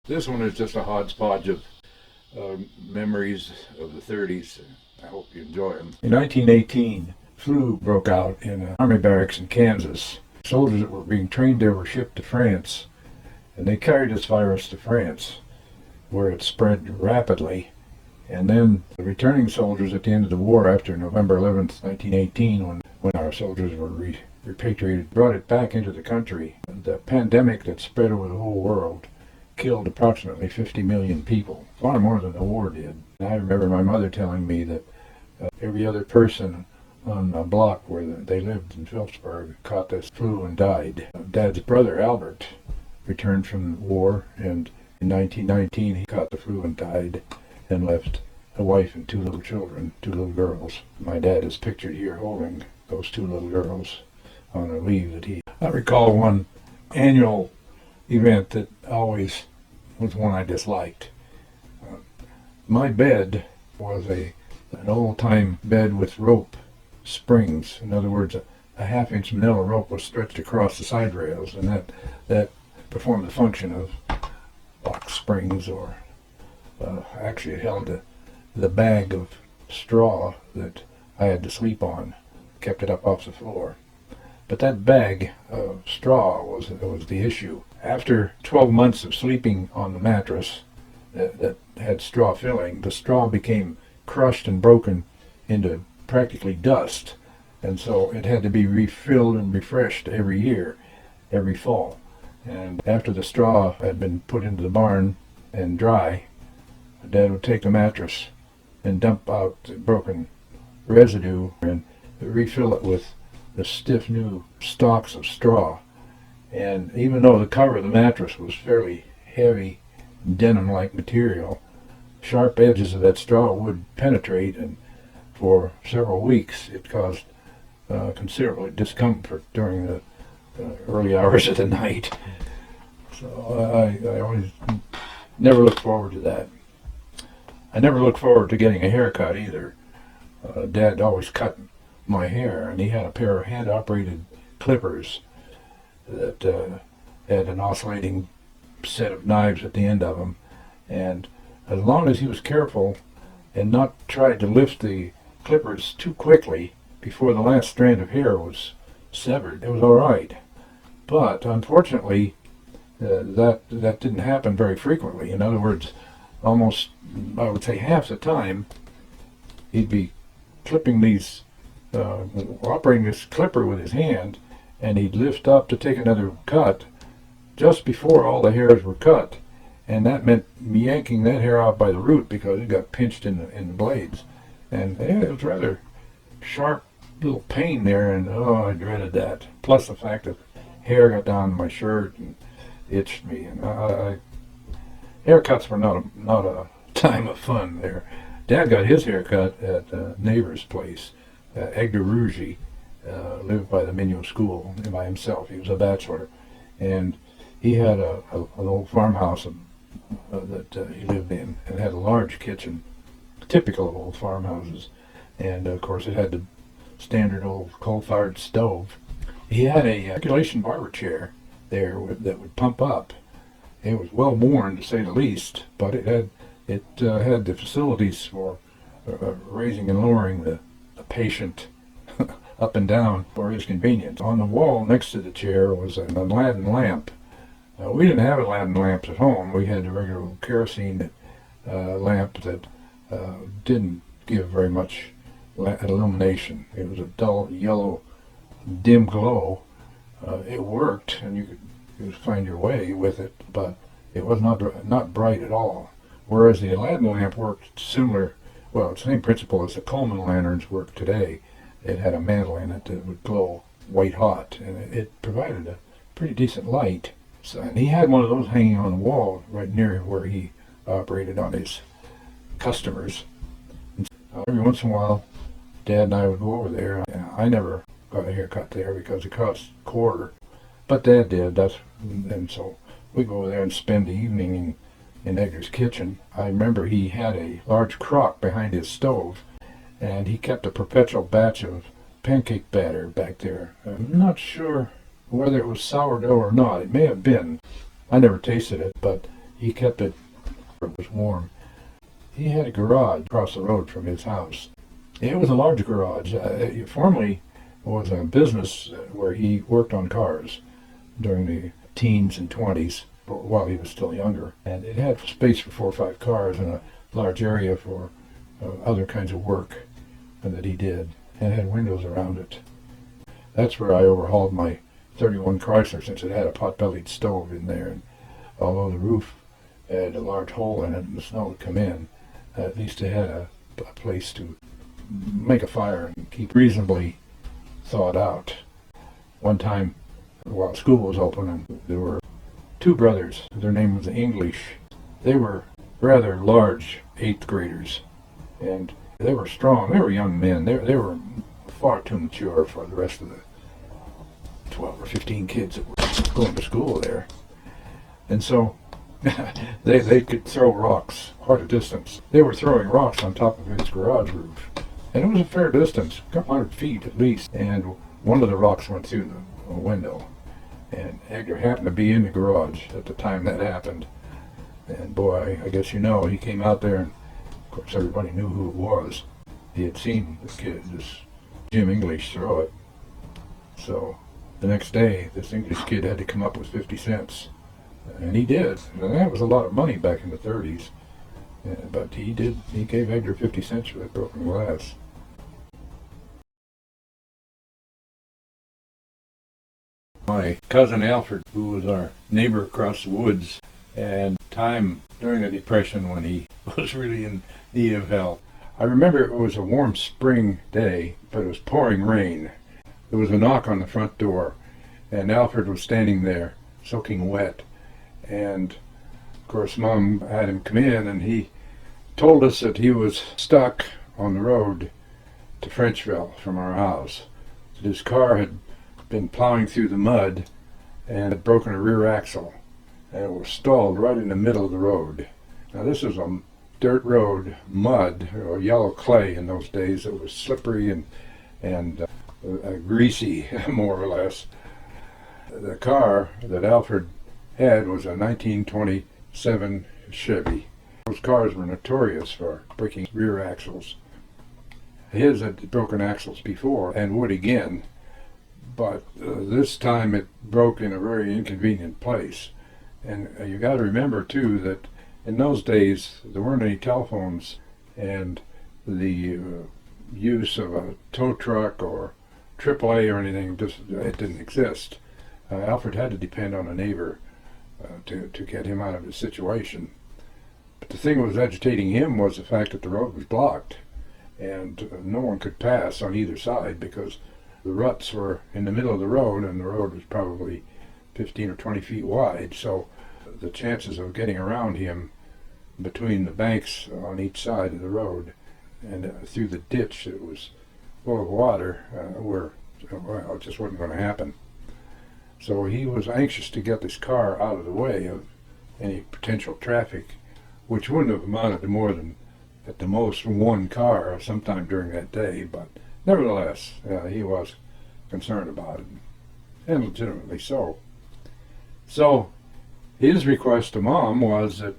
This one is just a hodgepodge of memories of the 30s. I hope you enjoy them. In 1918, flu broke out in an army barracks in Kansas. Soldiers that were being trained there were shipped to France, and they carried this virus to France, where it spread rapidly. And then the returning soldiers at the end of the war, after November 11th, 1918, when our soldiers were repatriated, brought it back into the country. The pandemic that spread over the whole world killed approximately 50 million people, far more than the war did. And I remember my mother telling me that every other person on a block where they lived in Phillipsburg caught this flu and died. Dad's brother, Albert, returned from the war, and in 1919 he caught the flu and died, and left a wife and two little children, two little girls. My dad is pictured here holding those two little girls on a leave that he... I recall one annual event that always was one I disliked. My bed was an old-time bed with rope springs. In other words, a half-inch manila rope was stretched across the side rails, and that performed the function of box springs, or actually it held the bag of straw that I had to sleep on, kept it up off the floor. But that bag of straw was the issue. After 12 months of sleeping on the mattress that had straw filling, the straw became crushed and broken into practically dust, and so it had to be refilled and refreshed every year, every fall. And after the straw had been put into the barn and dry, Dad would take the mattress and dump out the broken residue and refill it with the stiff new stalks of straw. And even though the cover of the mattress was fairly heavy, denim-like material, sharp edges of that straw would penetrate, and for several weeks it caused considerable discomfort during the early hours of the night. So I always never looked forward to that. I never looked forward to getting a haircut either. Dad always cut my hair, and he had a pair of hand-operated clippers that had an oscillating set of knives at the end of them. And as long as he was careful and not tried to lift the clippers too quickly before the last strand of hair was severed, it was all right. But unfortunately, that didn't happen very frequently. In other words, almost, I would say, half the time, he'd be clipping these, operating this clipper with his hand, and he'd lift up to take another cut just before all the hairs were cut. And that meant me yanking that hair out by the root because it got pinched in the blades. And it was rather sharp little pain there, and oh, I dreaded that. Plus the fact that hair got down my shirt and itched me. And haircuts were not a time of fun there. Dad got his haircut at a neighbor's place. Edgar Rougeux lived by the Minot School by himself. He was a bachelor, and he had an old farmhouse that he lived in, and had a large kitchen, typical of old farmhouses. And of course it had the standard old coal-fired stove. He had a circulation barber chair there that would pump up. It was well worn, to say the least, but it had the facilities for raising and lowering the patient up and down for his convenience. On the wall next to the chair was an Aladdin lamp. We didn't have Aladdin lamps at home. We had a regular kerosene lamp that didn't give very much illumination. It was a dull yellow, dim glow. It worked, and you could find your way with it, but it was not bright at all. Whereas the Aladdin lamp worked similar, well, same principle as the Coleman lanterns work today. It had a mantle in it that would glow white hot, and it provided a pretty decent light. So, and he had one of those hanging on the wall right near where he operated on his customers. And every once in a while, Dad and I would go over there. I never got a haircut there because it cost a quarter, but Dad did. And so we go over there and spend the evening in Edgar's kitchen. I remember he had a large crock behind his stove, and he kept a perpetual batch of pancake batter back there. I'm not sure whether it was sourdough or not. It may have been. I never tasted it, but he kept it where it was warm. He had a garage across the road from his house. It was a large garage. It formerly was a business where he worked on cars during the teens and 20s while he was still younger. And it had space for 4 or 5 cars and a large area for other kinds of work that he did, and had windows around it. That's where I overhauled my 31 Chrysler, since it had a pot-bellied stove in there. And although the roof had a large hole in it and the snow would come in, at least it had a place to make a fire and keep reasonably thawed out. One time, while school was open, and there were 2 brothers. Their name was English. They were rather large 8th graders, and they were strong. They were young men. They were far too mature for the rest of the 12 or 15 kids that were going to school there. And so they could throw rocks quite a distance. They were throwing rocks on top of his garage roof. And it was a fair distance, a couple 100 feet at least. And one of the rocks went through the window. And Edgar happened to be in the garage at the time that happened. And boy, I guess you know, he came out there, and of course everybody knew who it was. He had seen this Jim English throw it. So the next day, this English kid had to come up with 50 cents. And he did. And that was a lot of money back in the 30s. But he gave Edgar 50 cents for that broken glass. My cousin Alfred, who was our neighbor across the woods, and time during the Depression when he was really in need of help. I remember it was a warm spring day, but it was pouring rain. There was a knock on the front door, and Alfred was standing there, soaking wet. And of course, Mom had him come in, and he told us that he was stuck on the road to Frenchville from our house. That his car had been plowing through the mud and had broken a rear axle, and it was stalled right in the middle of the road. Now this was a dirt road, mud, or yellow clay in those days. It was slippery and greasy, more or less. The car that Alfred had was a 1927 Chevy. Those cars were notorious for breaking rear axles. His had broken axles before and would again, but this time it broke in a very inconvenient place. And you got to remember too that in those days there weren't any telephones, and the use of a tow truck or AAA or anything, it didn't exist. Alfred had to depend on a neighbor to get him out of his situation. But the thing that was agitating him was the fact that the road was blocked, and no one could pass on either side because the ruts were in the middle of the road, and the road was probably 15 or 20 feet wide, so the chances of getting around him between the banks on each side of the road and through the ditch that was full of water it just wasn't going to happen. So he was anxious to get this car out of the way of any potential traffic, which wouldn't have amounted to more than at the most 1 car sometime during that day, but nevertheless, he was concerned about it, and legitimately so. So his request to Mom was that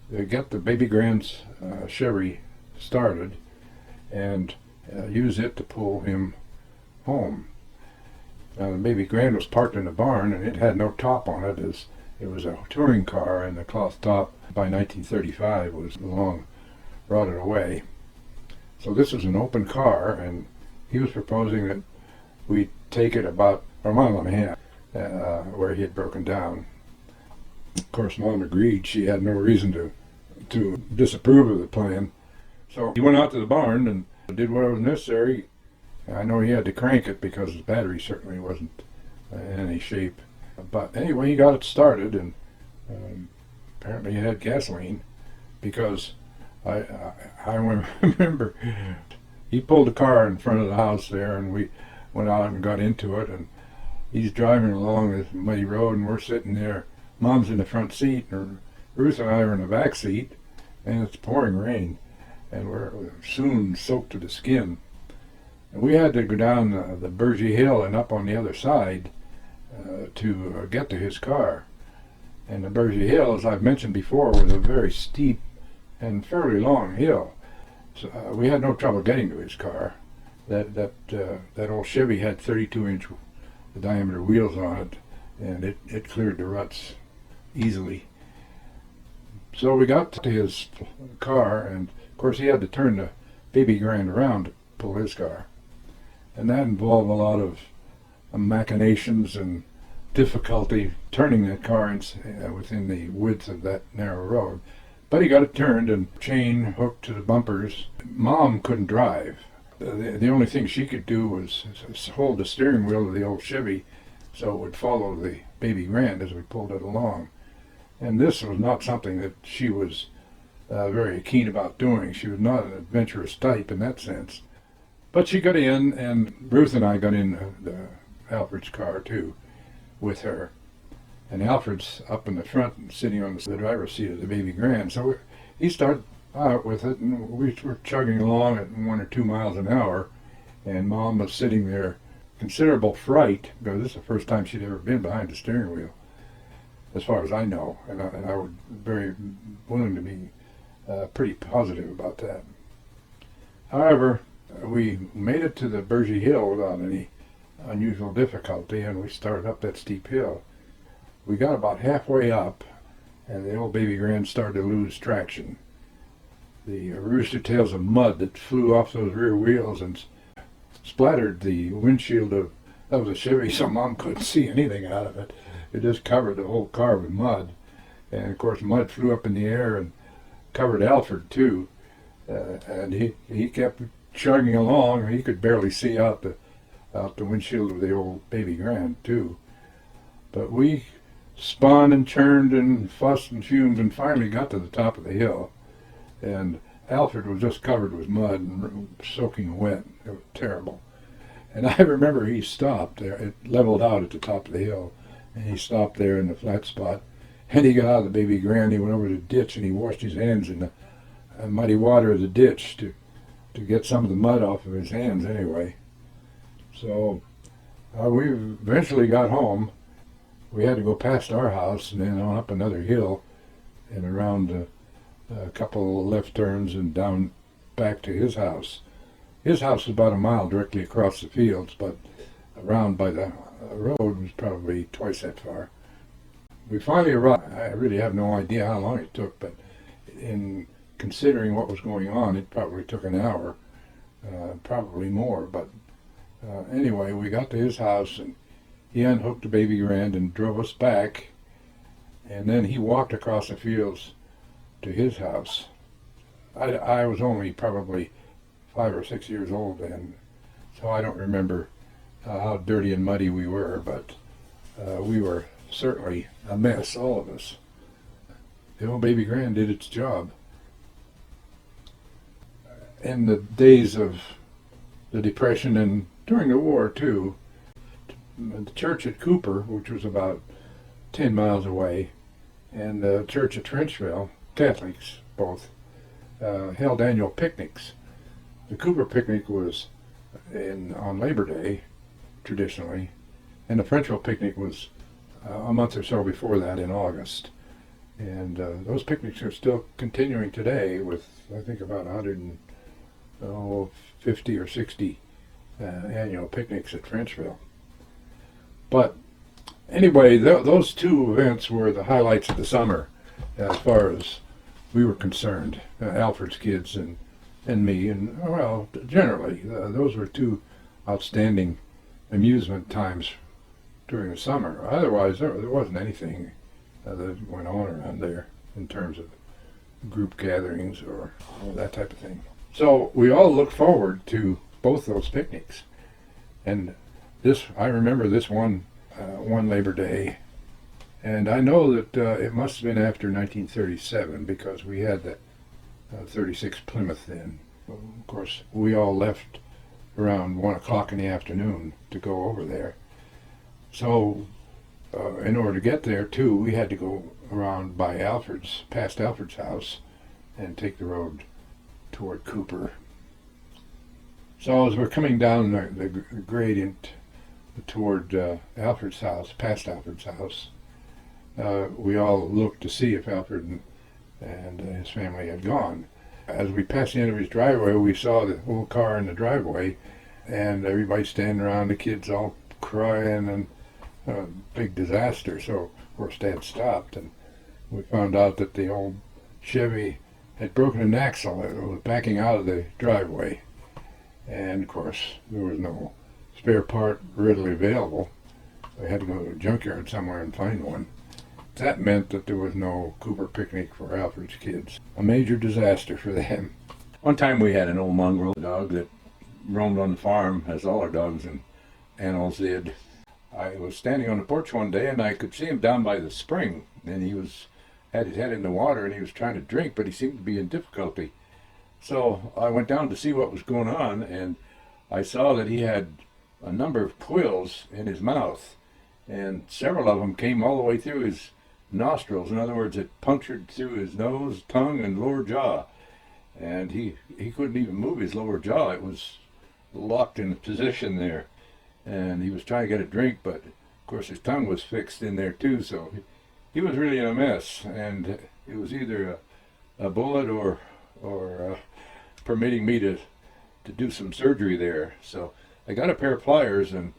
they get the baby Grand's Chevy started and use it to pull him home. Now the baby Grand was parked in the barn, and it had no top on it, as it was a touring car, and the cloth top by 1935 was long rotted away. So this was an open car, and he was proposing that we take it about a mile and a half where he had broken down. Of course, Mom agreed. She had no reason to disapprove of the plan. So he went out to the barn and did what was necessary. I know he had to crank it because the battery certainly wasn't in any shape. But anyway, he got it started, and apparently it had gasoline, because I remember he pulled the car in front of the house there, and we went out and got into it, and he's driving along this muddy road, and we're sitting there. Mom's in the front seat, and Ruth and I are in the back seat, and it's pouring rain, and we're soon soaked to the skin. And we had to go down the Bergy Hill and up on the other side to get to his car. And the Bergy Hill, as I've mentioned before, was a very steep and fairly long hill. So we had no trouble getting to his car. That old Chevy had 32-inch diameter wheels on it, and it cleared the ruts easily. So we got to his car, and of course he had to turn the baby grand around to pull his car. And that involved a lot of machinations and difficulty turning that car within the width of that narrow road. But he got it turned and chain hooked to the bumpers. Mom couldn't drive. The only thing she could do was hold the steering wheel of the old Chevy so it would follow the baby grand as we pulled it along. And this was not something that she was very keen about doing. She was not an adventurous type in that sense. But she got in, and Ruth and I got in Alfred's car too with her. And Alfred's up in the front sitting on the driver's seat of the baby grand. So he started out with it, and we were chugging along at 1 or 2 miles an hour, and Mom was sitting there, considerable fright, because this is the first time she'd ever been behind the steering wheel, as far as I know, and I was very willing to be pretty positive about that. However, we made it to the Bergy Hill without any unusual difficulty, and we started up that steep hill. We got about halfway up, and the old baby grand started to lose traction. The rooster tails of mud that flew off those rear wheels and splattered the windshield of the Chevy, so Mom couldn't see anything out of it. It just covered the whole car with mud. And of course mud flew up in the air and covered Alfred too. And he kept chugging along. He could barely see out the windshield of the old baby grand too. But we spun and churned and fussed and fumed and finally got to the top of the hill. And Alfred was just covered with mud and soaking wet. It was terrible. And I remember he stopped there. It leveled out at the top of the hill. And he stopped there in the flat spot. And he got out of the baby grand. He went over to the ditch and he washed his hands in the muddy water of the ditch to get some of the mud off of his hands anyway. So we eventually got home. We had to go past our house and then on up another hill and around a couple left turns and down back to his house. His house was about a mile directly across the fields, but around by the road was probably twice that far. We finally arrived. I really have no idea how long it took, but in considering what was going on, it probably took an hour, probably more. But anyway, we got to his house and he unhooked the baby grand and drove us back, and then he walked across the fields to his house. I was only probably 5 or 6 years old then, so I don't remember how dirty and muddy we were, but we were certainly a mess, all of us. The old baby grand did its job. In the days of the Depression and during the war too, the church at Cooper, which was about 10 miles away, and the church at Trenchville, Catholics both, held annual picnics. The Cooper picnic was on Labor Day, traditionally, and the Frenchville picnic was a month or so before that in August. And those picnics are still continuing today with, I think, about 150 or 60 annual picnics at Frenchville. But anyway, those two events were the highlights of the summer as far as we were concerned, Alfred's kids and me, and well, generally, those were two outstanding amusement times during the summer. Otherwise, there wasn't anything that went on around there in terms of group gatherings or that type of thing. So we all look forward to both those picnics. And I remember this one Labor Day, and I know that it must have been after 1937 because we had the 36 Plymouth then. Of course, we all left around 1 o'clock in the afternoon to go over there. So in order to get there too, we had to go around by past Alfred's house, and take the road toward Cooper. So as we're coming down the gradient toward Alfred's house, past Alfred's house, we all looked to see if Alfred and his family had gone. As we passed the end of his driveway, we saw the whole car in the driveway, and everybody standing around, the kids all crying, and big disaster. So of course Dad stopped, and we found out that the old Chevy had broken an axle. It was backing out of the driveway, and of course there was no spare part readily available. We had to go to a junkyard somewhere and find one. That meant that there was no Cooper picnic for Alfred's kids. A major disaster for them. One time we had an old mongrel dog that roamed on the farm, as all our dogs and animals did. I was standing on the porch one day and I could see him down by the spring, and he had his head in the water and he was trying to drink, but he seemed to be in difficulty. So I went down to see what was going on, and I saw that he had a number of quills in his mouth, and several of them came all the way through his nostrils. In other words, it punctured through his nose, tongue, and lower jaw. And he couldn't even move his lower jaw. It was locked in position there. And he was trying to get a drink, but of course his tongue was fixed in there too, so he was really in a mess. And it was either a bullet or permitting me to do some surgery there. So I got a pair of pliers and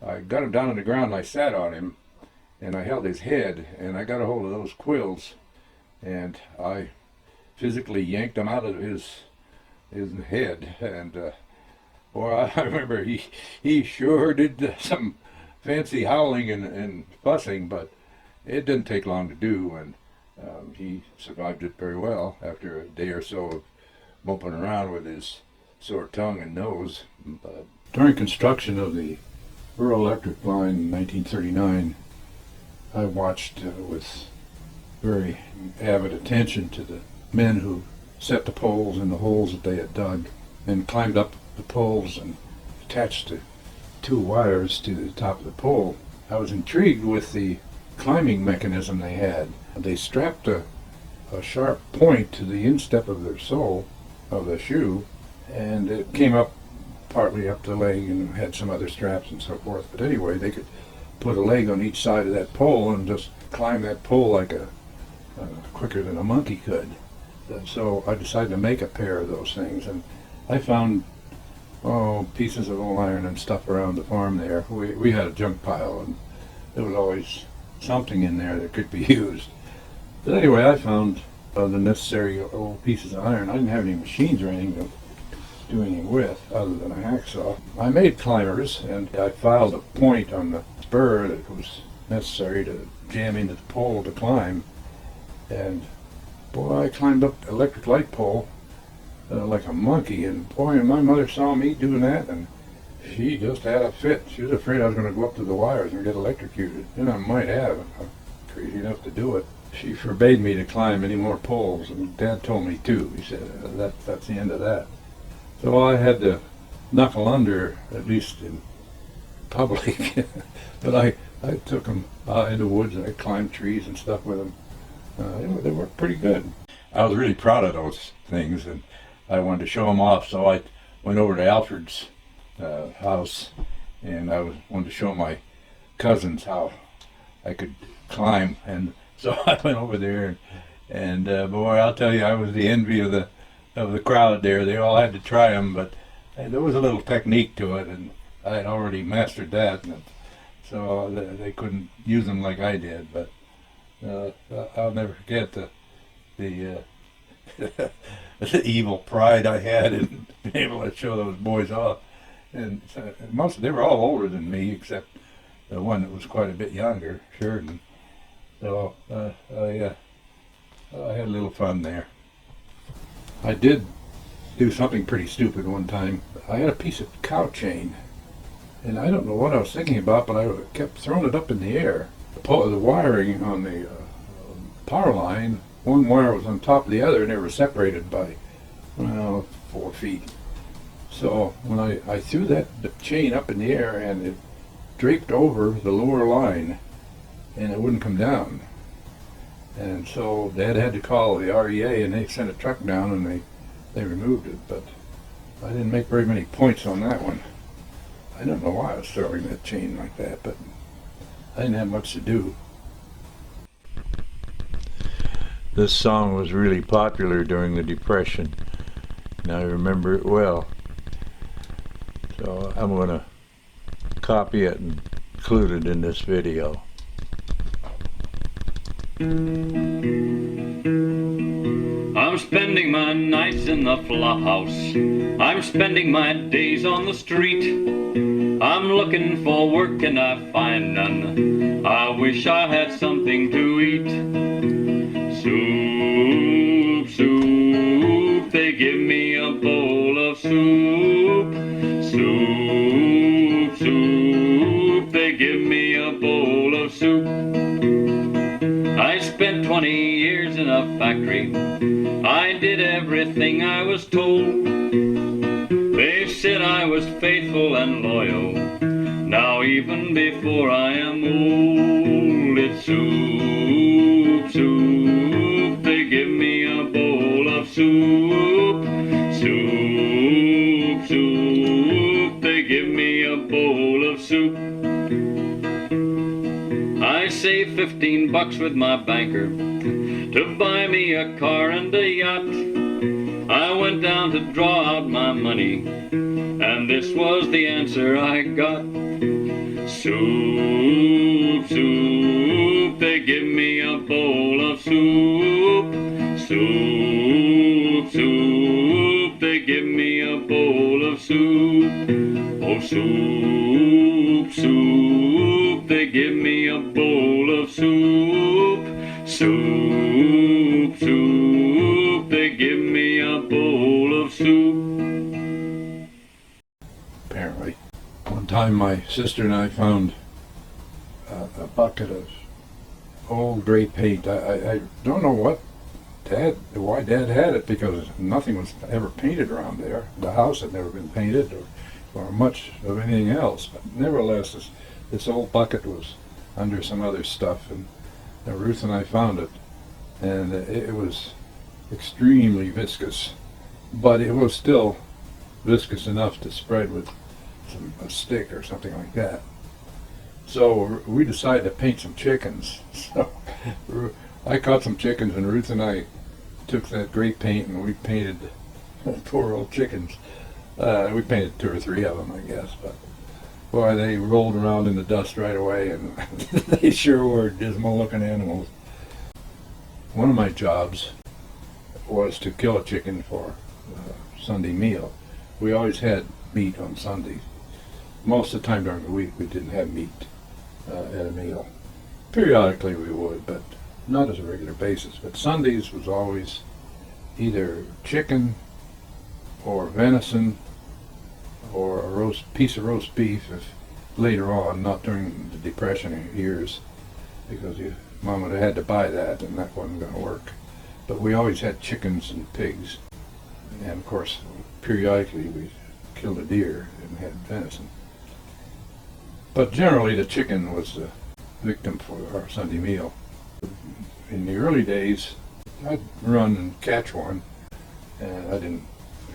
I got him down on the ground and I sat on him and I held his head and I got a hold of those quills and I physically yanked them out of his head. And boy, I remember he sure did some fancy howling and fussing, but it didn't take long to do, and he survived it very well after a day or so of moping around with his sore tongue and nose. During construction of the rural electric line in 1939, I watched with very avid attention to the men who set the poles in the holes that they had dug and climbed up the poles and attached the two wires to the top of the pole. I was intrigued with the climbing mechanism they had. They strapped a sharp point to the instep of their sole of the shoe, and it came up partly up the leg and had some other straps and so forth. But anyway, they could put a leg on each side of that pole and just climb that pole like quicker than a monkey could. And so I decided to make a pair of those things, and I found pieces of old iron and stuff around the farm there. We had a junk pile, and there was always something in there that could be used. But anyway, I found the necessary old pieces of iron. I didn't have any machines or anything to do anything with other than a hacksaw. I made climbers, and I filed a point on the spur that was necessary to jam into the pole to climb. And boy, I climbed up the electric light pole like a monkey, and boy, my mother saw me doing that, and she just had a fit. She was afraid I was going to go up to the wires and get electrocuted, and I might have. I'm crazy enough to do it. She forbade me to climb any more poles, and Dad told me too. He said, that's the end of that. So I had to knuckle under, at least in public. But I took them out in the woods, and I climbed trees and stuff with them. They worked pretty good. I was really proud of those things, and I wanted to show them off, so I went over to Alfred's house, and I wanted to show my cousins how I could climb. And so I went over there, and boy, I'll tell you, I was the envy of the crowd there. They all had to try them, but there was a little technique to it, and I had already mastered that, and so they couldn't use them like I did. But I'll never forget the the evil pride I had in being able to show those boys off. And they were all older than me, except the one that was quite a bit younger, Sheridan. So I had a little fun there. I did do something pretty stupid one time. I had a piece of cow chain, and I don't know what I was thinking about, but I kept throwing it up in the air. The wiring on the power line, one wire was on top of the other, and they were separated by 4 feet. So when I threw that chain up in the air, and it draped over the lower line, and it wouldn't come down. And so Dad had to call the REA, and they sent a truck down, and they removed it. But I didn't make very many points on that one. I don't know why I was throwing that chain like that, but I didn't have much to do. This song was really popular during the Depression, and I remember it well. So I'm going to copy it and include it in this video. I'm spending my nights in the flophouse. I'm spending my days on the street. I'm looking for work and I find none. I wish I had something to eat. Soup, soup, they give me a bowl of soup. Soup, soup, they give me a bowl of soup. I spent 20 years in a factory. I did everything I was told. They said I was faithful and loyal. Now even before I am old, it's soup, soup, they give me a bowl of soup. Soup, soup, they give me a bowl of soup. I saved $15 with my banker to buy me a car and a yacht. I went down to draw out my money, and this was the answer I got. Soup, soup, they give me a bowl of soup. Soup, soup, they give me a bowl of soup. Oh, soup, soup, they give me a bowl of soup. Soup, soup, they give me a bowl of soup. Apparently. One time my sister and I found a bucket of old gray paint. I don't know why Dad had it, because nothing was ever painted around there. The house had never been painted or much of anything else. But nevertheless, this old bucket was under some other stuff, and Ruth and I found it, and it was extremely viscous, but it was still viscous enough to spread with a stick or something like that. So we decided to paint some chickens. So I caught some chickens, and Ruth and I took that gray paint and we painted poor old chickens. We painted 2 or 3 of them, I guess, but boy, they rolled around in the dust right away, and they sure were dismal looking animals. One of my jobs was to kill a chicken for Sunday meal. We always had meat on Sundays. Most of the time during the week we didn't have meat at a meal. Periodically we would, but not as a regular basis. But Sundays was always either chicken or venison or a piece of roast beef, if later on, not during the Depression years, because Mom would have had to buy that, and that wasn't going to work. But we always had chickens and pigs, and of course, periodically we killed a deer and had venison. But generally, the chicken was the victim for our Sunday meal. In the early days, I'd run and catch one, and I didn't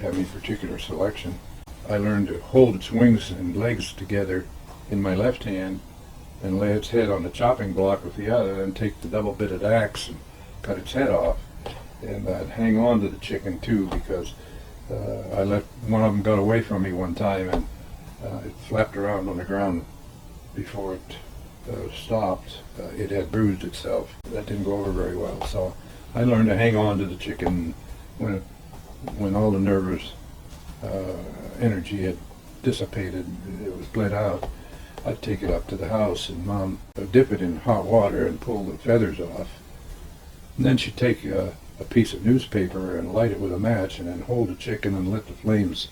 have any particular selection. I learned to hold its wings and legs together in my left hand and lay its head on the chopping block with the other, and take the double-bitted axe and cut its head off. And I'd hang on to the chicken too, because I let one of them got away from me one time, and it flapped around on the ground before it stopped. It had bruised itself. That didn't go over very well. So I learned to hang on to the chicken. When all the nervous energy had dissipated, it was bled out, I'd take it up to the house, and Mom would dip it in hot water and pull the feathers off. And then she'd take a piece of newspaper and light it with a match, and then hold the chicken and let the flames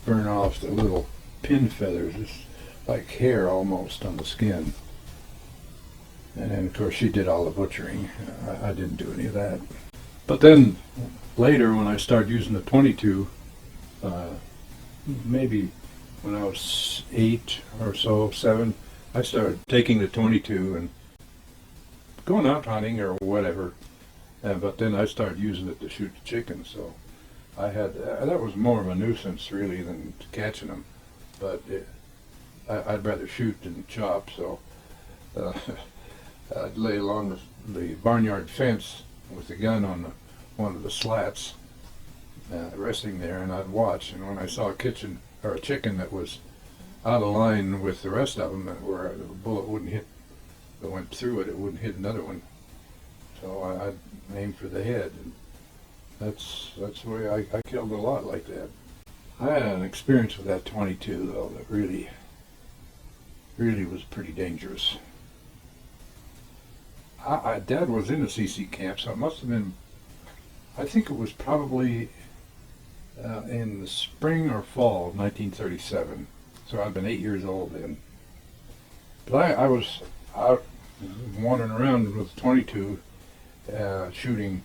burn off the little pin feathers. It's like hair almost on the skin. And then, of course, she did all the butchering. I didn't do any of that. But then later, when I started using the 22, maybe when I was 8 or so, 7, I started taking the 22 and going out hunting or whatever. But then I started using it to shoot the chickens. So I had that was more of a nuisance really than catching them. But I'd rather shoot than chop. So I'd lay along the barnyard fence with the gun on one of the slats, resting there, and I'd watch. And when I saw a chicken that was out of line with the rest of them, where the bullet wouldn't hit, that went through it, it wouldn't hit another one. So I'd aim for the head. And that's the way I killed a lot like that. I had an experience with that 22 though that really was pretty dangerous. Dad was in a CC camp, so it must have been, I think it was probably in the spring or fall of 1937. So I'd been 8 years old then. But I was out wandering around with 22, shooting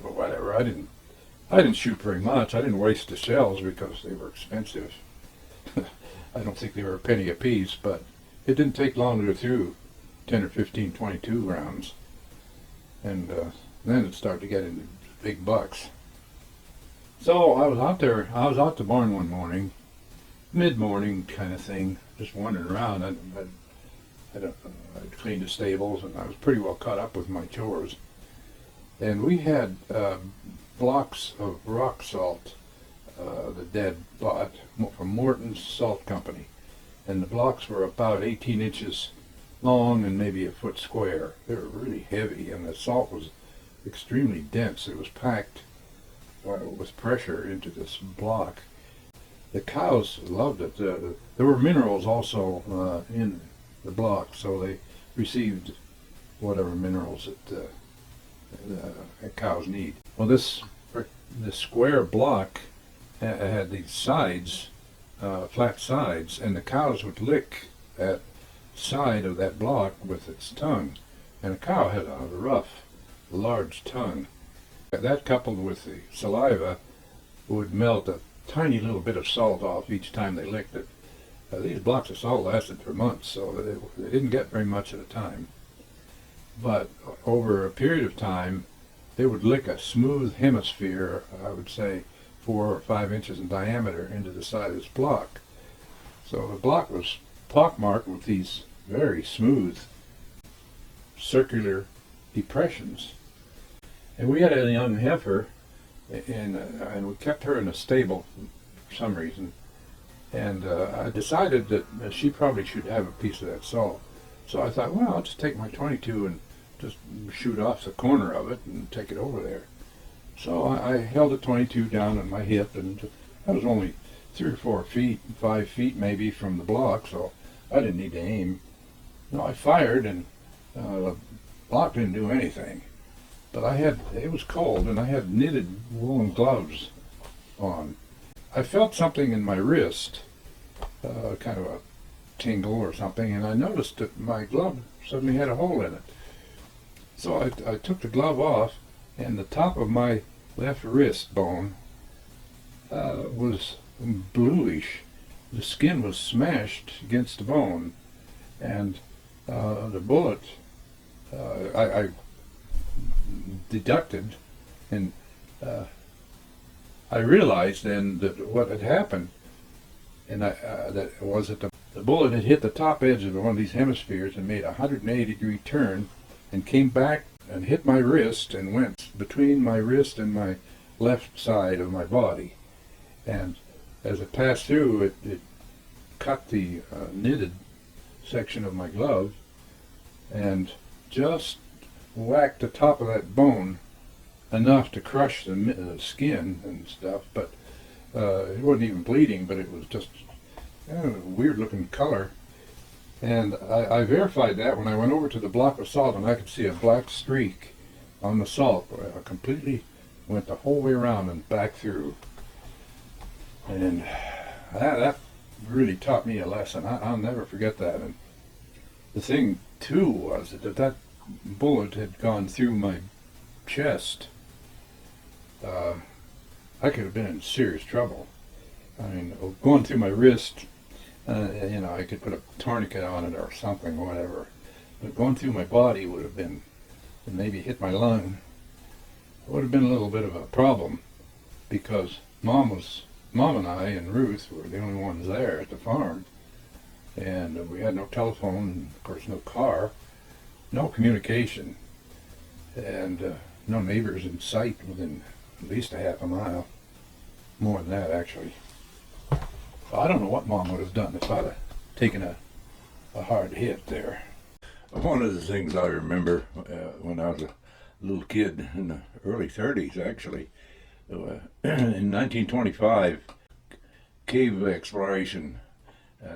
whatever. I didn't shoot very much. I didn't waste the shells because they were expensive. I don't think they were a penny a piece, but it didn't take long to go through 10 or 15 22 rounds. And then it started to get into big bucks. So I was out the barn one morning, mid-morning kind of thing, just wandering around. I'd cleaned the stables, and I was pretty well caught up with my chores. And we had blocks of rock salt that Dad bought from Morton's Salt Company. And the blocks were about 18 inches long and maybe a foot square. They were really heavy, and the salt was extremely dense. It was packed with pressure into this block. The cows loved it. There were minerals also in the block, so they received whatever minerals that cows need. Well, this square block had these sides, flat sides, and the cows would lick that side of that block with its tongue. And a cow had a rough, large tongue. That, coupled with the saliva, would melt a tiny little bit of salt off each time they licked it. These blocks of salt lasted for months, so they didn't get very much at a time. But over a period of time, they would lick a smooth hemisphere, I would say 4 or 5 inches in diameter, into the side of this block. So the block was pockmarked with these very smooth circular depressions. And we had a young heifer, and we kept her in a stable for some reason. And I decided that she probably should have a piece of that salt. So I thought, well, I'll just take my 22 and just shoot off the corner of it and take it over there. So I held the 22 down on my hip, and I was only 3 or 4 feet, 5 feet maybe from the block, so I didn't need to aim. No, I fired, and the block didn't do anything. But it was cold, and I had knitted woolen gloves on. I felt something in my wrist, kind of a tingle or something, and I noticed that my glove suddenly had a hole in it. So I took the glove off, and the top of my left wrist bone was bluish. The skin was smashed against the bone, and the bullet, I deducted, and I realized then that what had happened, and that was that the bullet had hit the top edge of one of these hemispheres and made a 180-degree turn, and came back and hit my wrist and went between my wrist and my left side of my body. And as it passed through, it cut the knitted section of my glove and just whacked the top of that bone enough to crush the skin and stuff, but it wasn't even bleeding, but it was just a weird looking color. And I verified that when I went over to the block of salt, and I could see a black streak on the salt, completely went the whole way around and back through. And that really taught me a lesson. I'll never forget that. And the thing too was that bullet had gone through my chest. I could have been in serious trouble. I mean, going through my wrist, I could put a tourniquet on it or something, whatever. But going through my body would have been, and maybe hit my lung, would have been a little bit of a problem, because Mom and I and Ruth were the only ones there at the farm, and we had no telephone, and of course no car, no communication. and no neighbors in sight within at least a half a mile. More than that, actually. I don't know what Mom would have done if I'd have taken a hard hit there. One of the things I remember when I was a little kid in the early 30s, actually, in 1925, cave exploration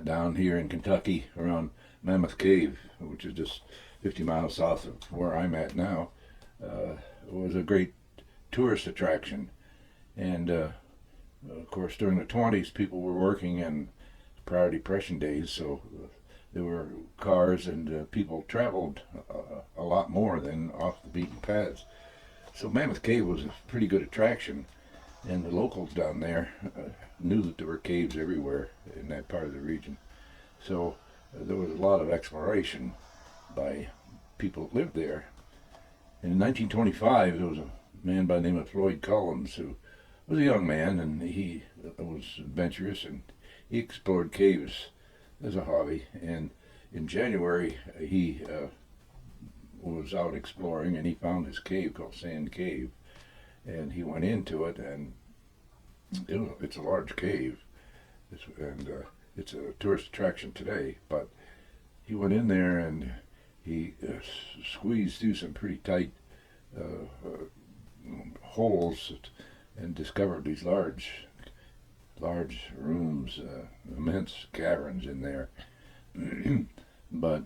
down here in Kentucky around Mammoth Cave, which is just 50 miles south of where I'm at now, was a great tourist attraction. And of course, during the 20s, people were working in prior Depression days, so there were cars and people traveled a lot more than off the beaten paths. So Mammoth Cave was a pretty good attraction, and the locals down there knew that there were caves everywhere in that part of the region. So there was a lot of exploration by people that lived there. And in 1925, there was a man by the name of Floyd Collins who was a young man, and he was adventurous, and he explored caves as a hobby. And in January, he was out exploring, and he found this cave called Sand Cave, and he went into it, and it's a large cave, and it's a tourist attraction today. But he went in there, and he squeezed through some pretty tight holes and discovered these large rooms, immense caverns in there. But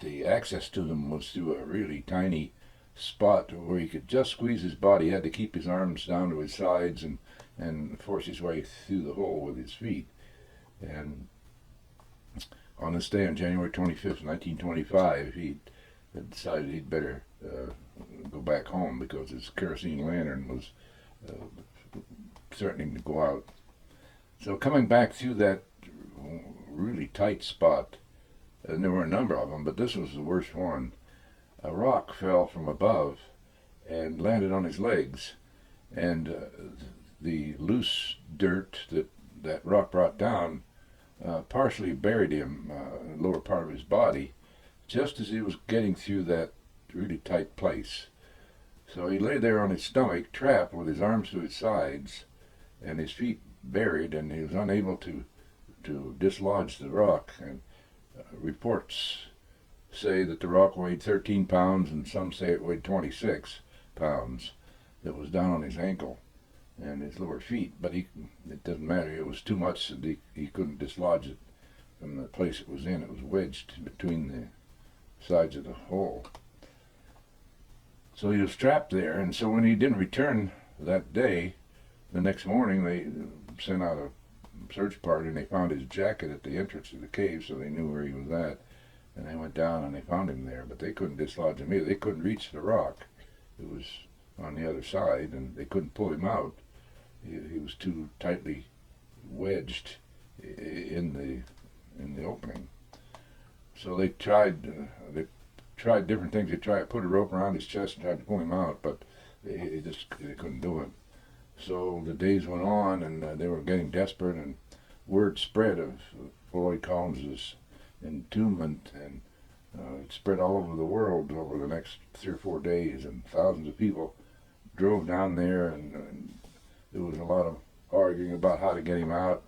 the access to them was through a really tiny spot where he could just squeeze his body. He had to keep his arms down to his sides and force his way through the hole with his feet. And on this day, on January 25th, 1925, he decided he'd better go back home because his kerosene lantern was threatening to go out. So coming back through that really tight spot, and there were a number of them, but this was the worst one, a rock fell from above and landed on his legs, and the loose dirt that rock brought down partially buried him, lower part of his body, just as he was getting through that really tight place. So he lay there on his stomach, trapped with his arms to his sides and his feet buried, and he was unable to dislodge the rock. And reports say that the rock weighed 13 pounds, and some say it weighed 26 pounds. That was down on his ankle and his lower feet, but it doesn't matter. It was too much that he couldn't dislodge it from the place it was in. It was wedged between the sides of the hole. So he was trapped there, and so when he didn't return that day, the next morning they sent out a search party, and they found his jacket at the entrance to the cave, so they knew where he was at. And they went down and they found him there, but they couldn't dislodge him either. They couldn't reach the rock. It was on the other side, and they couldn't pull him out. He was too tightly wedged in the opening. So they tried different things. They tried to put a rope around his chest and tried to pull him out, but they couldn't do it. So the days went on, and they were getting desperate, and word spread of Floyd Collins's entombment, and it spread all over the world over the next 3 or 4 days, and thousands of people drove down there, and there was a lot of arguing about how to get him out,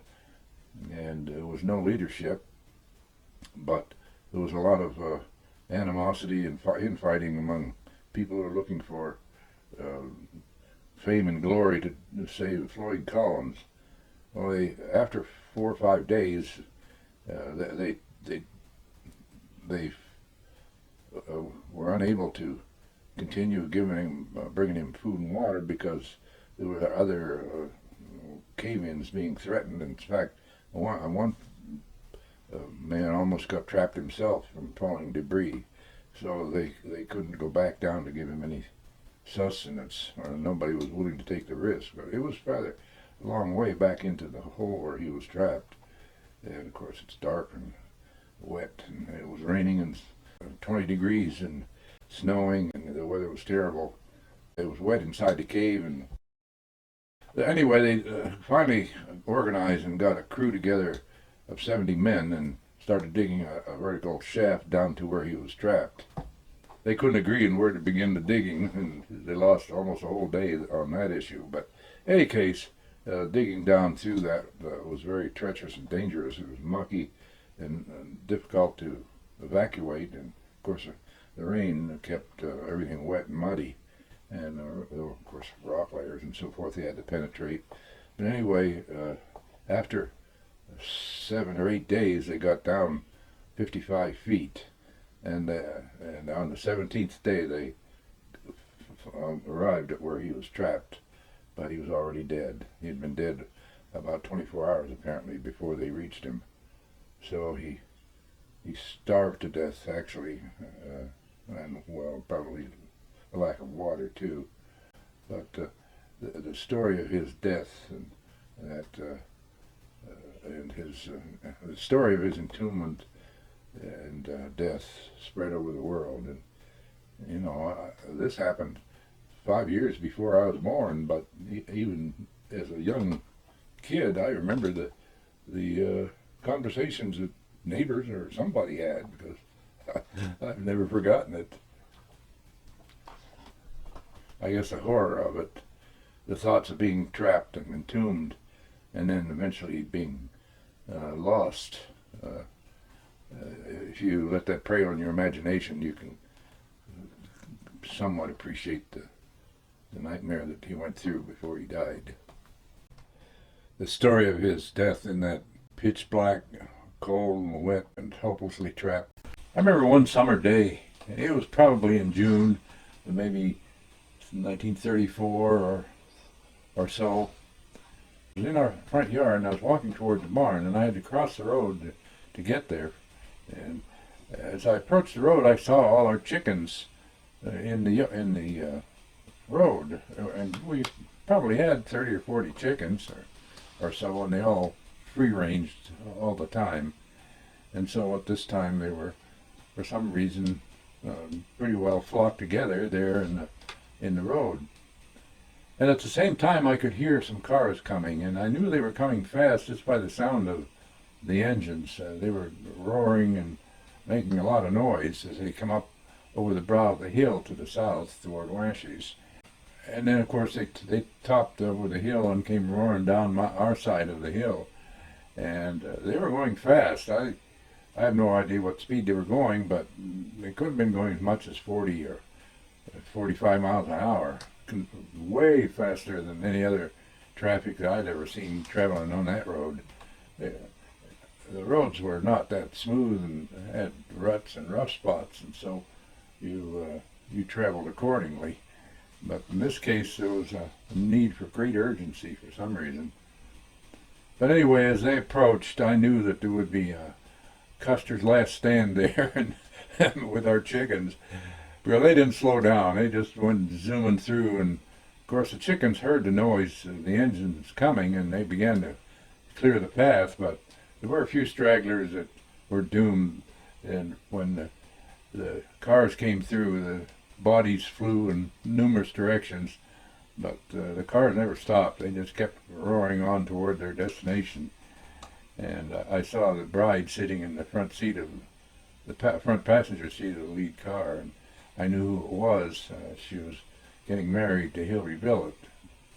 and there was no leadership, but there was a lot of animosity and infighting among people who were looking for fame and glory to save Floyd Collins. Well, after 4 or 5 days, they were unable to continue bringing him food and water because there were other cave-ins being threatened. In fact, one man almost got trapped himself from falling debris, so they couldn't go back down to give him any sustenance, or nobody was willing to take the risk. But it was rather a long way back into the hole where he was trapped, and of course it's dark and wet, and it was raining and 20 degrees and snowing, and the weather was terrible. It was wet inside the cave, and anyway, they finally organized and got a crew together of 70 men and started digging a vertical shaft down to where he was trapped. they couldn't agree on where to begin the digging, and they lost almost a whole day on that issue. But in any case, digging down through that was very treacherous and dangerous. It was mucky and difficult to evacuate, and of course the rain kept everything wet and muddy, and of course rock layers and so forth they had to penetrate. But anyway, after 7 or 8 days, they got down 55 feet, and on the 17th day they arrived at where he was trapped, but he was already dead. He had been dead about 24 hours apparently before they reached him. So he starved to death actually, and well, probably a lack of water too. But the story of his death and that the story of his entombment and death spread over the world. And you know, this happened 5 years before I was born. But even as a young kid, I remember the conversations that neighbors or somebody had, because I've never forgotten it. I guess the horror of it, the thoughts of being trapped and entombed, and then eventually being lost. If you let that prey on your imagination, you can somewhat appreciate the nightmare that he went through before he died. The story of his death in that pitch black, cold and wet and hopelessly trapped. I remember one summer day, it was probably in June, maybe 1934 or so. I was in our front yard and I was walking towards the barn, and I had to cross the road to get there. And as I approached the road, I saw all our chickens in the road, and we probably had 30 or 40 chickens or so, and they all free-ranged all the time. And so at this time they were, for some reason, pretty well flocked together there in the road. And at the same time I could hear some cars coming, and I knew they were coming fast just by the sound of the engines. They were roaring and making a lot of noise as they come up over the brow of the hill to the south toward Washies. And then of course they topped over the hill and came roaring down our side of the hill. And they were going fast. I have no idea what speed they were going, but they could have been going as much as 40 or 45 miles an hour, way faster than any other traffic that I'd ever seen traveling on that road. The roads were not that smooth and had ruts and rough spots, and so you traveled accordingly. But in this case, there was a need for great urgency for some reason. But anyway, as they approached, I knew that there would be Custer's last stand there and with our chickens. Well, they didn't slow down. They just went zooming through, and of course the chickens heard the noise of the engines coming, and they began to clear the path. But there were a few stragglers that were doomed, and when the cars came through, the bodies flew in numerous directions. But the cars never stopped. They just kept roaring on toward their destination. And I saw the bride sitting in the front seat of the front passenger seat of the lead car, and I knew who it was. She was getting married to Hillary Billet,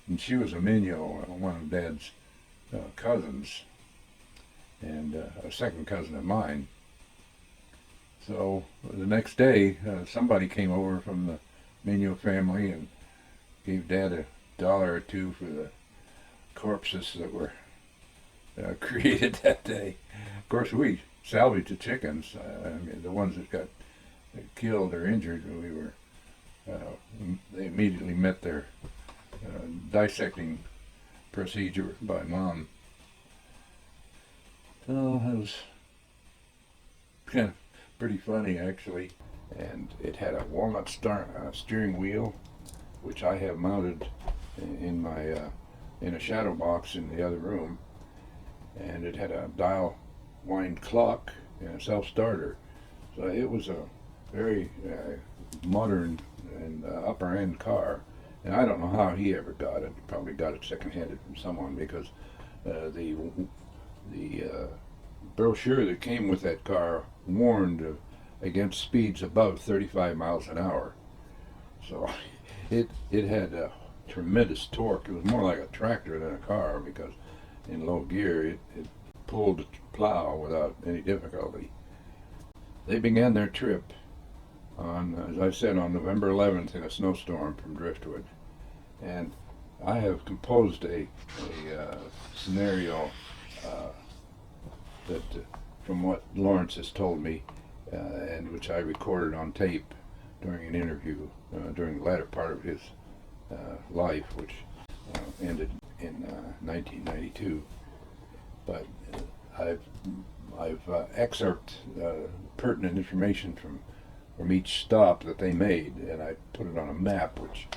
and she was a Minyo, one of Dad's cousins, and a second cousin of mine. So the next day, somebody came over from the Minyo family and gave Dad $1 or $2 for the corpses that were created that day. Of course, we salvaged the chickens. I mean, the ones that got killed or injured, they immediately met their dissecting procedure by Mom. So it was kind of pretty funny, actually. And it had a walnut steering wheel, which I have mounted in my in a shadow box in the other room, and it had a dial wind clock and a self-starter. So it was a very modern and upper end car, and I don't know how he ever got it. Probably got it second-handed from someone, because the brochure that came with that car warned of against speeds above 35 miles an hour. So it had a tremendous torque. It was more like a tractor than a car because in low gear it pulled the plow without any difficulty. They began their trip on, as I said, on November 11th in a snowstorm from Driftwood. And I have composed a scenario that, from what Lawrence has told me, and which I recorded on tape during an interview during the latter part of his life, which ended in 1992. But I've excerpted pertinent information from each stop that they made, and I put it on a map, which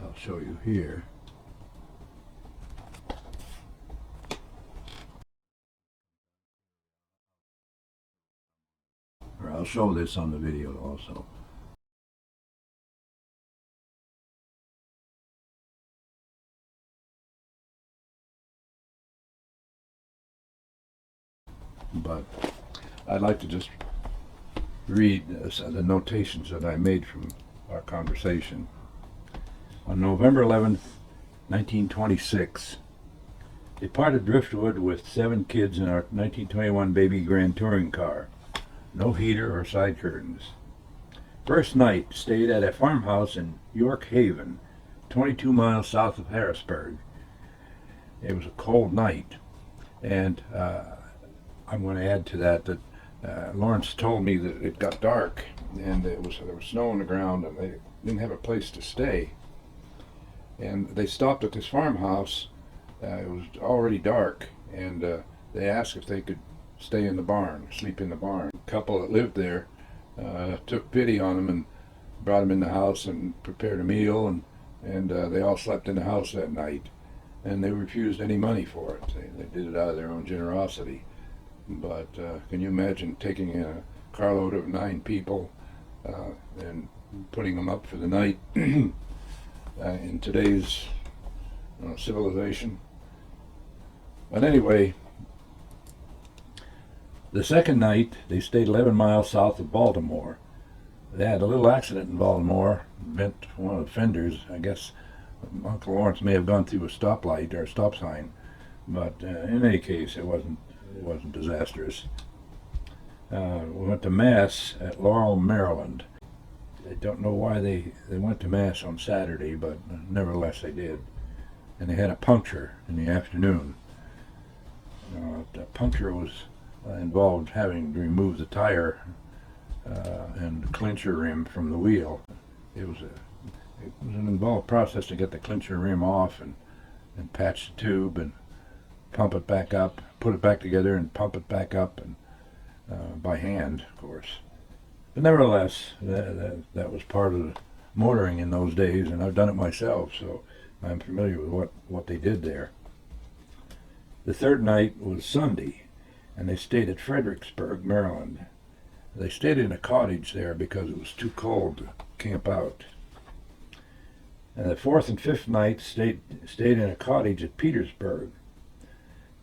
I'll show you here. Or I'll show this on the video also. But I'd like to just read the notations that I made from our conversation. On November 11th, 1926, departed Driftwood with 7 kids in our 1921 baby Grand Touring car. No heater or side curtains. First night, stayed at a farmhouse in York Haven, 22 miles south of Harrisburg. It was a cold night, and I'm going to add to that Lawrence told me that it got dark and there was snow on the ground and they didn't have a place to stay. And they stopped at this farmhouse. It was already dark, and they asked if they could stay in the barn, sleep in the barn. A couple that lived there took pity on them and brought them in the house and prepared a meal, and they all slept in the house that night. And they refused any money for it. They did it out of their own generosity. But can you imagine taking a carload of 9 people and putting them up for the night in today's civilization? But anyway, the second night they stayed 11 miles south of Baltimore. They had a little accident in Baltimore, bent one of the fenders. I guess Uncle Lawrence may have gone through a stoplight or a stop sign, but in any case, it wasn't disastrous. We went to Mass at Laurel, Maryland. I don't know why they went to Mass on Saturday, but nevertheless they did. And they had a puncture in the afternoon. The puncture was involved having to remove the tire and the clincher rim from the wheel. It was an involved process to get the clincher rim off and patch the tube and pump it back up, put it back together and pump it back up, and by hand, of course. But nevertheless, that was part of the motoring in those days, and I've done it myself, so I'm familiar with what they did there. The third night was Sunday, and they stayed at Fredericksburg, Maryland. They stayed in a cottage there because it was too cold to camp out. And the fourth and fifth night stayed in a cottage at Petersburg.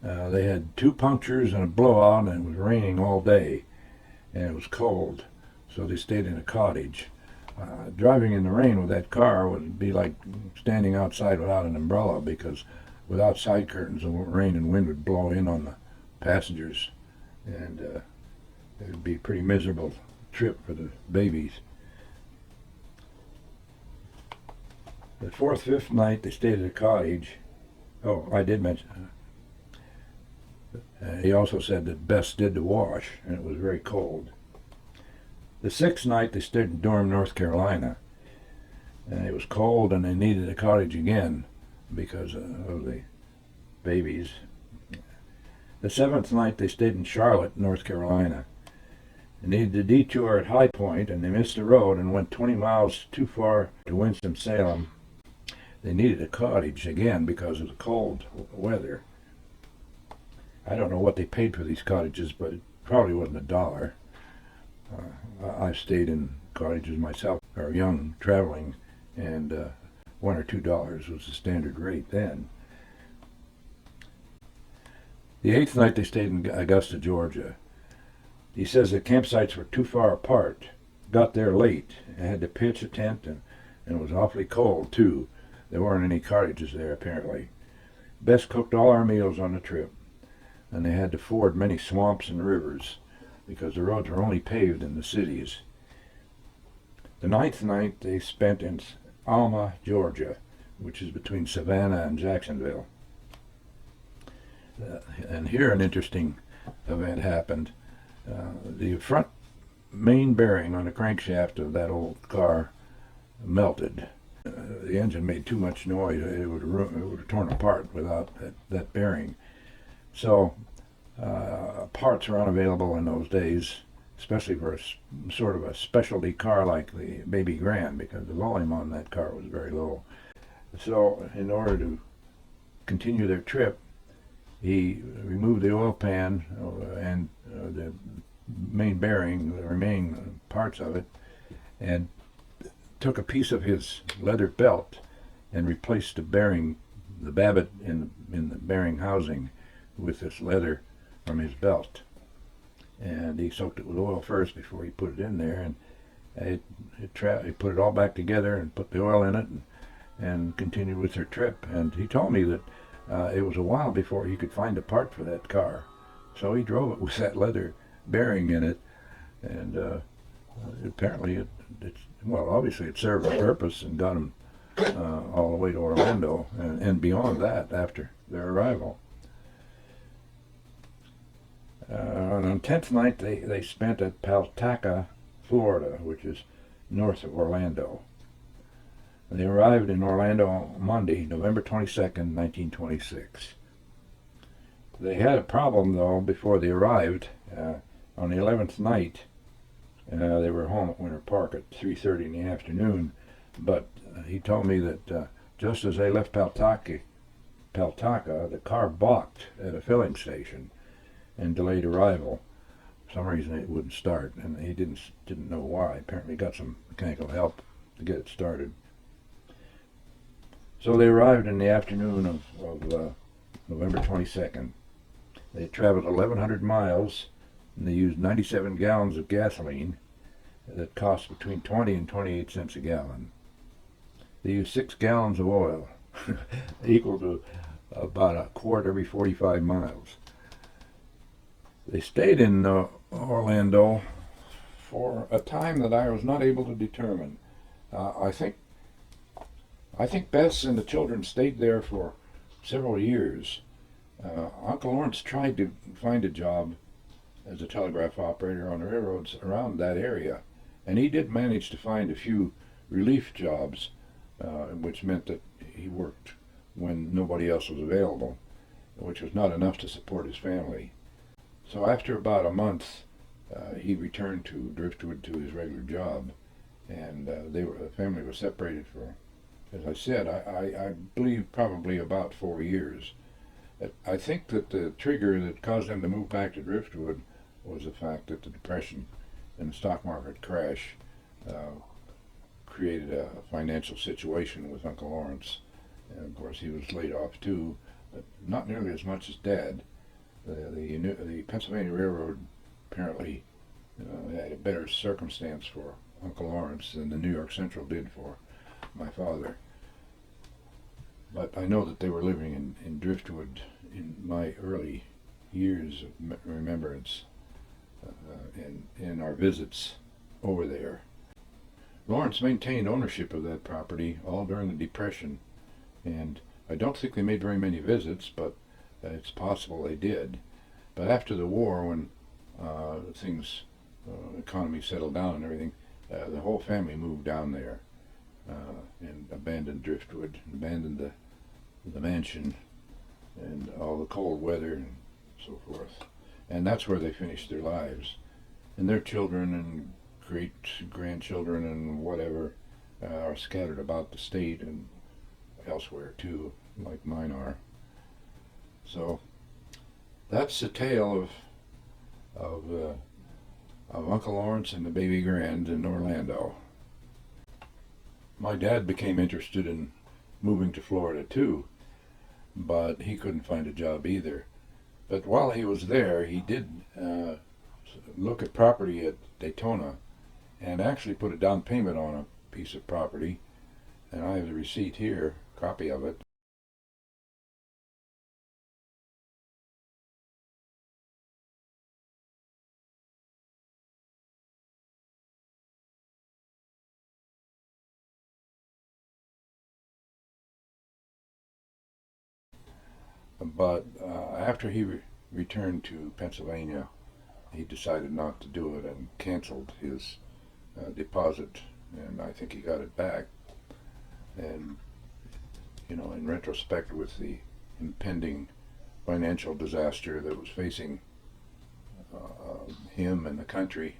They had 2 punctures and a blowout, and it was raining all day, and it was cold, so they stayed in a cottage. Driving in the rain with that car would be like standing outside without an umbrella, because without side curtains, the rain and wind would blow in on the passengers, and it would be a pretty miserable trip for the babies. The fourth, fifth night, they stayed at a cottage. Oh, I did mention he also said that Bess did the wash, and it was very cold. The sixth night, they stayed in Durham, North Carolina, and it was cold, and they needed a cottage again because of the babies. The seventh night, they stayed in Charlotte, North Carolina. They needed a detour at High Point, and they missed the road and went 20 miles too far to Winston-Salem. They needed a cottage again because of the cold weather. I don't know what they paid for these cottages, but it probably wasn't $1. I've stayed in cottages myself, or young, traveling, and $1 or $2 was the standard rate then. The eighth night they stayed in Augusta, Georgia. He says the campsites were too far apart. Got there late. I had to pitch a tent, and it was awfully cold, too. There weren't any cottages there, apparently. Bess cooked all our meals on the trip, and they had to ford many swamps and rivers because the roads were only paved in the cities. The ninth night they spent in Alma, Georgia, which is between Savannah and Jacksonville. And here an interesting event happened. The front main bearing on the crankshaft of that old car melted. The engine made too much noise. It would have torn apart without that bearing. So parts were unavailable in those days, especially for sort of a specialty car like the Baby Grand, because the volume on that car was very low. So in order to continue their trip, he removed the oil pan and the main bearing, the remaining parts of it, and took a piece of his leather belt and replaced the bearing, the babbitt in the bearing housing, with this leather from his belt. And he soaked it with oil first before he put it in there, and he put it all back together and put the oil in it and continued with their trip. And he told me that it was a while before he could find a part for that car. So he drove it with that leather bearing in it, and apparently obviously it served a purpose and got him all the way to Orlando and beyond that after their arrival. On the 10th night they spent at Paltaca, Florida, which is north of Orlando. They arrived in Orlando Monday, November 22nd, 1926. They had a problem, though, before they arrived. On the 11th night, they were home at Winter Park at 3:30 in the afternoon, but he told me that just as they left Paltaca, the car balked at a filling station and delayed arrival. For some reason it wouldn't start, and he didn't know why. Apparently got some mechanical help to get it started. So they arrived in the afternoon of November 22nd. They traveled 1,100 miles, and they used 97 gallons of gasoline that cost between 20 and 28 cents a gallon. They used 6 gallons of oil, equal to about a quart every 45 miles. They stayed in Orlando for a time that I was not able to determine. I think Bess and the children stayed there for several years. Uncle Lawrence tried to find a job as a telegraph operator on the railroads around that area, and he did manage to find a few relief jobs, which meant that he worked when nobody else was available, which was not enough to support his family. So after about a month, he returned to Driftwood to his regular job, and the family was separated for, as I said, I believe probably about 4 years. I think that the trigger that caused them to move back to Driftwood was the fact that the Depression and the stock market crash created a financial situation with Uncle Lawrence. And of course he was laid off too, but not nearly as much as Dad. The Pennsylvania Railroad apparently had a better circumstance for Uncle Lawrence than the New York Central did for my father. But I know that they were living in Driftwood in my early years of remembrance in our visits over there. Lawrence maintained ownership of that property all during the Depression, and I don't think they made very many visits, but it's possible they did. But after the war, when economy settled down and everything, the whole family moved down there and abandoned Driftwood, abandoned the mansion and all the cold weather and so forth. And that's where they finished their lives. And their children and great-grandchildren and whatever are scattered about the state and elsewhere too, like mine are. So that's the tale of Uncle Lawrence and the Baby Grand in Orlando. My dad became interested in moving to Florida too, but he couldn't find a job either. But while he was there, he did look at property at Daytona and actually put a down payment on a piece of property. And I have the receipt here, copy of it. But after he returned to Pennsylvania, he decided not to do it and canceled his deposit, and I think he got it back. And in retrospect, with the impending financial disaster that was facing him and the country,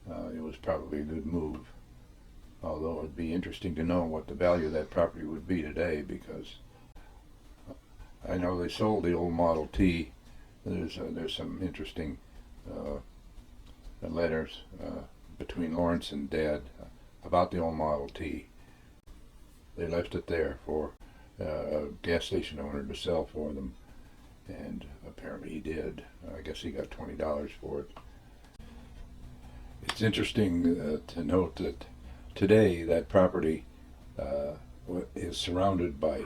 it was probably a good move. Although it'd be interesting to know what the value of that property would be today, because I know they sold the old Model T. There's some interesting letters between Lawrence and Dad about the old Model T. They left it there for a gas station owner to sell for them, and apparently he did. I guess he got $20 for it. It's interesting to note that today that property is surrounded by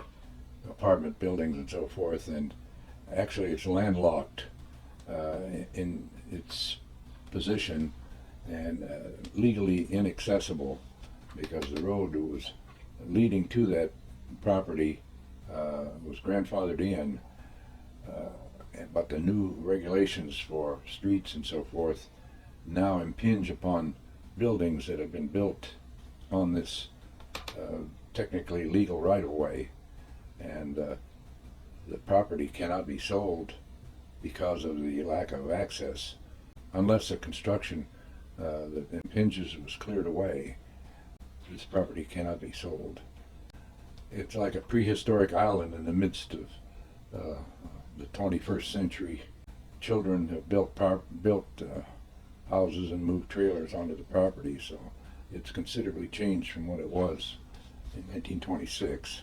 apartment buildings and so forth, and actually it's landlocked in its position and legally inaccessible, because the road that was leading to that property was grandfathered in, but the new regulations for streets and so forth now impinge upon buildings that have been built on this technically legal right-of-way, and the property cannot be sold because of the lack of access unless the construction that impinges was cleared away. This property cannot be sold. It's like a prehistoric island in the midst of the 21st century. Children have built houses and moved trailers onto the property, so it's considerably changed from what it was in 1926.